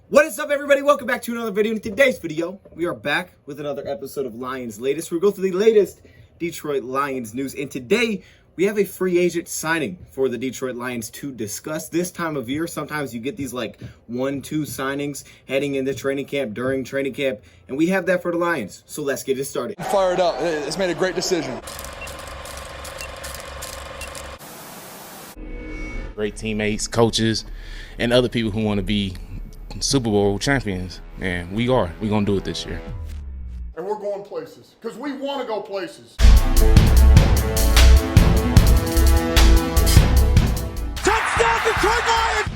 What is up, everybody? Welcome back to another video. In today's video, we are back with another episode of Lions Latest. We'll go through the latest Detroit Lions news. And today, we have a free agent signing for the Detroit Lions to discuss. This time of year, sometimes you get these like 1-2 signings heading into training camp, during training camp, and we have that for the Lions. So let's get it started. Fired up. It's made a great decision. Great teammates, coaches, and other people who want to be Super Bowl champions. And we are. We're going to do it this year. And we're going places because we want to go places. Touchdown, Detroit Lions!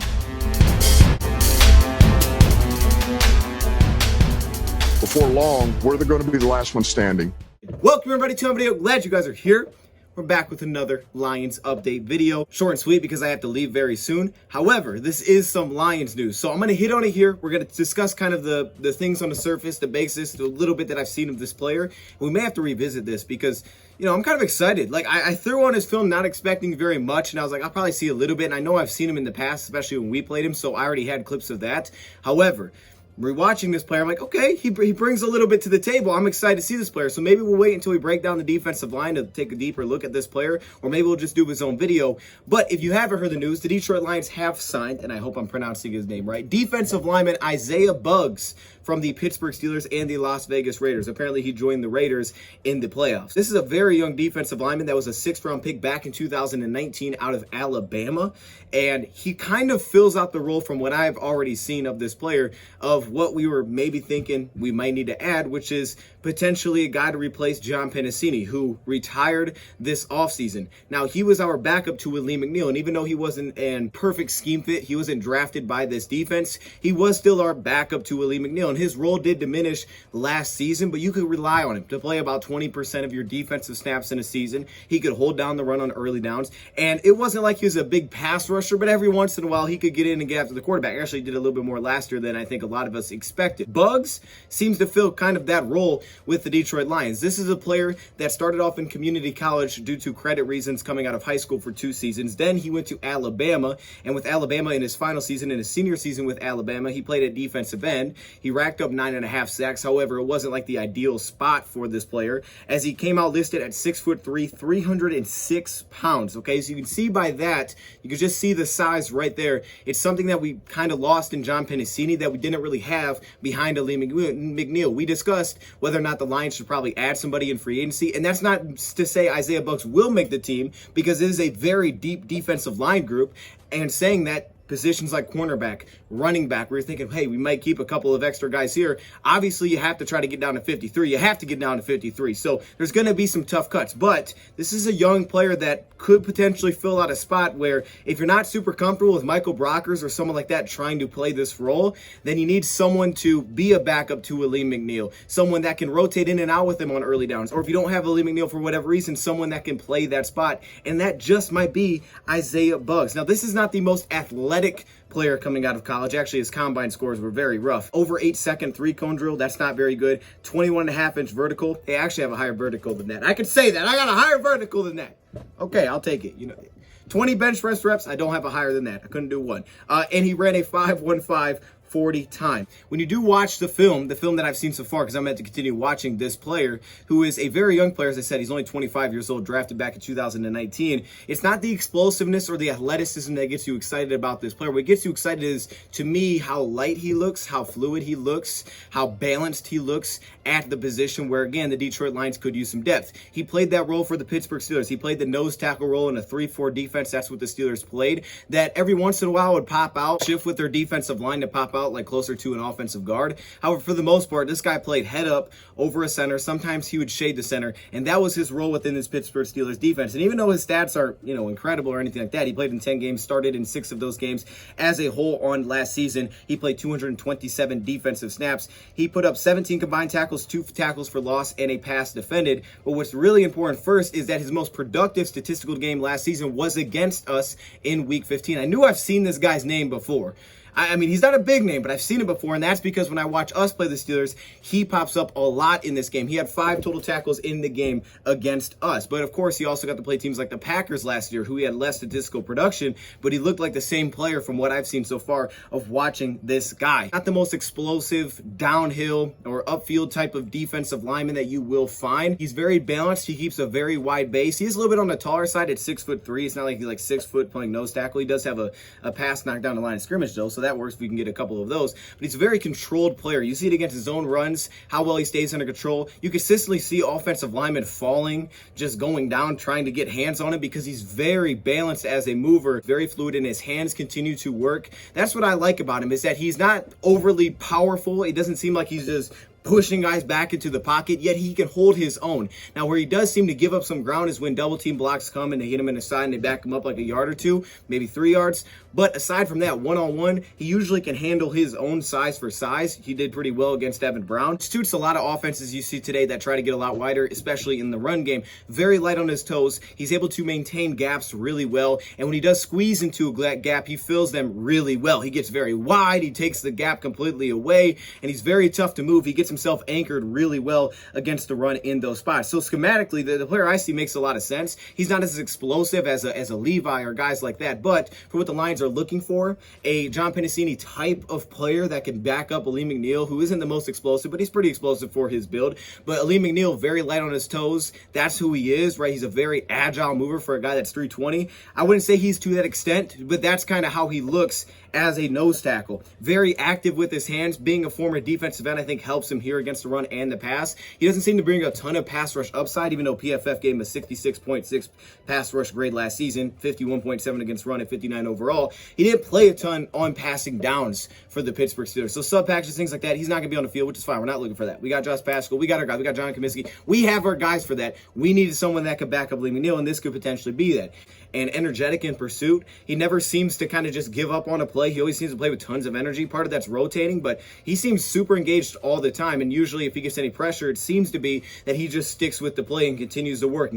Before long, we're going to be the last one standing. Welcome, everybody, to another video. Glad you guys are here. We're back with another Lions update video. Short and sweet because I have to leave very soon. However, this is some Lions news. So I'm going to hit on it here. We're going to discuss kind of the things on the surface, the basis, the little bit that I've seen of this player. We may have to revisit this because, you know, I'm kind of excited. Like, I threw on his film not expecting very much, and I was like, I'll probably see a little bit. And I know I've seen him in the past, especially when we played him, so I already had clips of that. However, rewatching this player, I'm like, okay, he brings a little bit to the table. I'm excited to see this player. So maybe we'll wait until we break down the defensive line to take a deeper look at this player, or maybe we'll just do his own video. But if you haven't heard the news, the Detroit Lions have signed, and I hope I'm pronouncing his name right, defensive lineman Isaiah Buggs from the Pittsburgh Steelers and the Las Vegas Raiders. Apparently, he joined the Raiders in the playoffs. This is a very young defensive lineman that was a 6th-round pick back in 2019 out of Alabama, and he kind of fills out the role from what I've already seen of this player of what we were maybe thinking we might need to add, which is potentially a guy to replace John Penisini, who retired this offseason. Now, he was our backup to Alim McNeill, and even though he wasn't an perfect scheme fit, he wasn't drafted by this defense, he was still our backup to Alim McNeill, and his role did diminish last season, but you could rely on him to play about 20% of your defensive snaps in a season. He could hold down the run on early downs, and it wasn't like he was a big pass rusher, but every once in a while he could get in and get after the quarterback. Actually did a little bit more last year than I think a lot of us expected. Buggs seems to fill kind of that role with the Detroit Lions. This is a player that started off in community college due to credit reasons coming out of high school for 2 seasons. Then he went to Alabama, and with Alabama in his final season, in his senior season with Alabama, he played at defensive end. He racked up 9.5 sacks. However, it wasn't like the ideal spot for this player, as he came out listed at 6'3", 306 pounds. Okay, so you can see by that, you can just see the size right there. It's something that we kind of lost in John Penisini that we didn't really have behind Alim McNeill. We discussed whether or not the Lions should probably add somebody in free agency, and that's not to say Isaiah Buggs will make the team, because it is a very deep defensive line group, and saying that, positions like cornerback, running back, we're thinking, hey, we might keep a couple of extra guys here. Obviously, you have to try to get down to 53. You have to get down to 53. So there's going to be some tough cuts. But this is a young player that could potentially fill out a spot where if you're not super comfortable with Michael Brockers or someone like that trying to play this role, then you need someone to be a backup to Alim McNeill, someone that can rotate in and out with him on early downs. Or if you don't have Alim McNeill for whatever reason, someone that can play that spot. And that just might be Isaiah Buggs. Now, this is not the most athletic player coming out of college. Actually, his combine scores were very rough. Over 8-second 3-cone drill, that's not very good. 21.5-inch vertical. They actually have a higher vertical than that. I could say that. I got a higher vertical than that. Okay, I'll take it. You know, 20 bench press reps, I don't have a higher than that. I couldn't do one. And he ran a 5.15 40 time. When you do watch the film that I've seen so far, because I'm meant to continue watching this player, who is a very young player, as I said, he's only 25 years old, drafted back in 2019. It's not the explosiveness or the athleticism that gets you excited about this player. What gets you excited is, to me, how light he looks, how fluid he looks, how balanced he looks at the position where, again, the Detroit Lions could use some depth. He played that role for the Pittsburgh Steelers. He played the nose tackle role in a 3-4 defense. That's what the Steelers played. That every once in a while would pop out, shift with their defensive line to pop out like closer to an offensive guard. However, for the most part, this guy played head up over a center. Sometimes he would shade the center, and that was his role within this Pittsburgh Steelers defense. And even though his stats are, you know, incredible or anything like that, he played in 10 games, started in 6 of those games as a whole on last season. He played 227 defensive snaps. He put up 17 combined tackles, 2 tackles for loss, and a pass defended. But what's really important first is that his most productive statistical game last season was against us in Week 15. I knew I've seen this guy's name before. I mean, he's not a big name, but I've seen it before, and that's because when I watch us play the Steelers, he pops up a lot in this game. He had 5 total tackles in the game against us. But of course, he also got to play teams like the Packers last year, who he had less statistical production, but he looked like the same player from what I've seen so far of watching this guy. Not the most explosive downhill or upfield type of defensive lineman that you will find. He's very balanced. He keeps a very wide base. He's a little bit on the taller side at 6'3". It's not like he's like 6 foot playing nose tackle. He does have a pass knocked down the line of scrimmage though, so that works if we can get a couple of those. But he's a very controlled player. You see it against his own runs, how well he stays under control. You consistently see offensive linemen falling, just going down, trying to get hands on him because he's very balanced as a mover, very fluid, and his hands continue to work. That's what I like about him, is that he's not overly powerful. It doesn't seem like he's just pushing guys back into the pocket, yet he can hold his own. Now, where he does seem to give up some ground is when double team blocks come and they hit him in the side and they back him up like a yard or two, maybe 3 yards. But aside from that, one-on-one, he usually can handle his own size for size. He did pretty well against Evan Brown. Suits a lot of offenses you see today that try to get a lot wider, especially in the run game. Very light on his toes. He's able to maintain gaps really well. And when he does squeeze into a gap, he fills them really well. He gets very wide. He takes the gap completely away. And he's very tough to move. He gets himself anchored really well against the run in those spots. So schematically, the player I see makes a lot of sense. He's not as explosive as a Levi or guys like that. But for what the Lions are looking for, a John Penisini type of player that can back up Alim McNeill, who isn't the most explosive, but he's pretty explosive for his build. But Alim McNeill, very light on his toes. That's who he is, right? He's a very agile mover for a guy that's 320. I wouldn't say he's to that extent, but that's kind of how he looks as a nose tackle. Very active with his hands. Being a former defensive end, I think helps him here against the run and the pass. He doesn't seem to bring a ton of pass rush upside, even though PFF gave him a 66.6 pass rush grade last season, 51.7 against run and 59 overall. He didn't play a ton on passing downs for the Pittsburgh Steelers. So sub packages, things like that, he's not going to be on the field, which is fine. We're not looking for that. We got Josh Paschal. We got our guy. We got John Comiskey. We have our guys for that. We needed someone that could back up Lee McNeill, and this could potentially be that. And energetic in pursuit. He never seems to kind of just give up on a play. He always seems to play with tons of energy. Part of that's rotating, but he seems super engaged all the time. And usually if he gets any pressure, it seems to be that he just sticks with the play and continues to work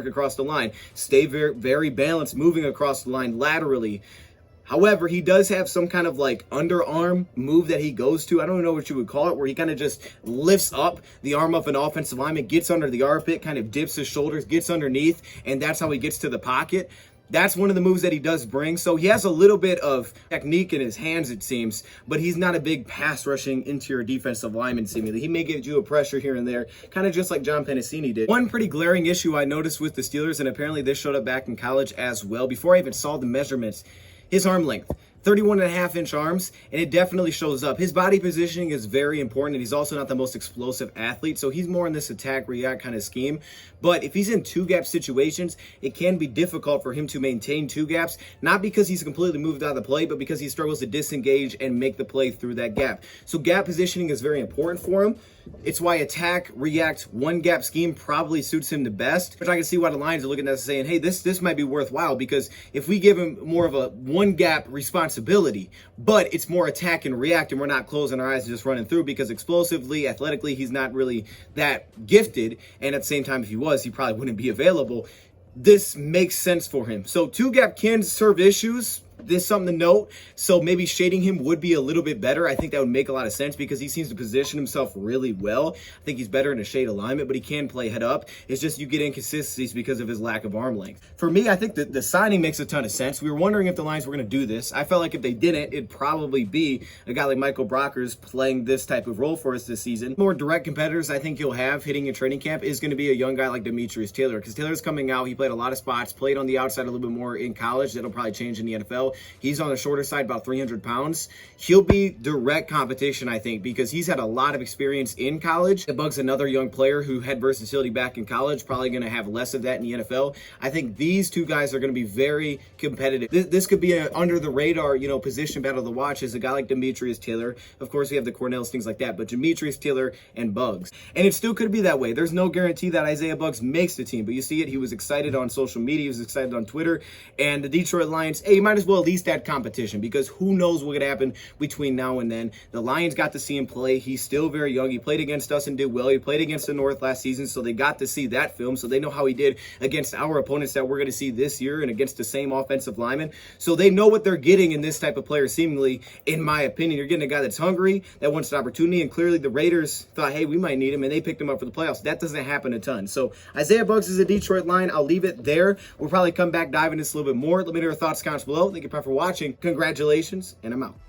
across the line. Stay very, very balanced, moving across the line laterally. However, he does have some kind of like underarm move that he goes to. I don't know what you would call it, where he kind of just lifts up the arm of an offensive lineman, gets under the armpit, kind of dips his shoulders, gets underneath, and that's how he gets to the pocket. That's one of the moves that he does bring. So he has a little bit of technique in his hands, it seems, but he's not a big pass rushing interior defensive lineman seemingly. He may give you a pressure here and there, kind of just like John Penisini did. One pretty glaring issue I noticed with the Steelers, and apparently this showed up back in college as well, before I even saw the measurements, his arm length. 31.5-inch arms, and it definitely shows up. His body positioning is very important, and he's also not the most explosive athlete, so he's more in this attack-react kind of scheme. But if he's in two-gap situations, it can be difficult for him to maintain two gaps, not because he's completely moved out of the play, but because he struggles to disengage and make the play through that gap. So gap positioning is very important for him. It's why attack, react, one gap scheme probably suits him the best. Which I can see why the Lions are looking at this saying, hey, this might be worthwhile, because if we give him more of a one gap responsibility, but it's more attack and react, and we're not closing our eyes and just running through, because explosively, athletically, he's not really that gifted. And at the same time, if he was, he probably wouldn't be available. This makes sense for him. So two gap can serve issues. This is something to note. So maybe shading him would be a little bit better. I think that would make a lot of sense, because he seems to position himself really well. I think he's better in a shade alignment, but he can play head up. It's just you get inconsistencies because of his lack of arm length. For me, I think that the signing makes a ton of sense. We were wondering if the Lions were going to do this. I felt like if they didn't, it'd probably be a guy like Michael Brockers playing this type of role for us this season. More direct competitors I think you'll have hitting a training camp is going to be a young guy like Demetrius Taylor, because Taylor's coming out. He played a lot of spots, played on the outside a little bit more in college. That'll probably change in the NFL. He's on the shorter side, about 300 pounds. He'll be direct competition, I think, because he's had a lot of experience in college. Bug's another young player who had versatility back in college, probably going to have less of that in the NFL. I think these two guys are going to be very competitive. This could be an under the radar, position battle to watch, is a guy like Demetrius Taylor. Of course, we have the Cornells, things like that, but Demetrius Taylor and Bugs. And it still could be that way. There's no guarantee that Isaiah Bugs makes the team, but you see it. He was excited on social media. He was excited on Twitter. And the Detroit Lions, hey, you might as well well at least add competition, because who knows what could happen between now and then. The Lions got to see him play. He's still very young. He played against us and did well. He played against the North last season, so they got to see that film, so they know how he did against our opponents that we're going to see this year and against the same offensive linemen. So they know what they're getting in this type of player, seemingly, in my opinion. You're getting a guy that's hungry, that wants an opportunity, and clearly the Raiders thought, hey, we might need him, and they picked him up for the playoffs. That doesn't happen a ton. So Isaiah Buggs is a Detroit Lion. I'll leave it there. We'll probably come back, dive into this a little bit more. Let me know your thoughts, comments below. Thank you for watching. Congratulations, and I'm out.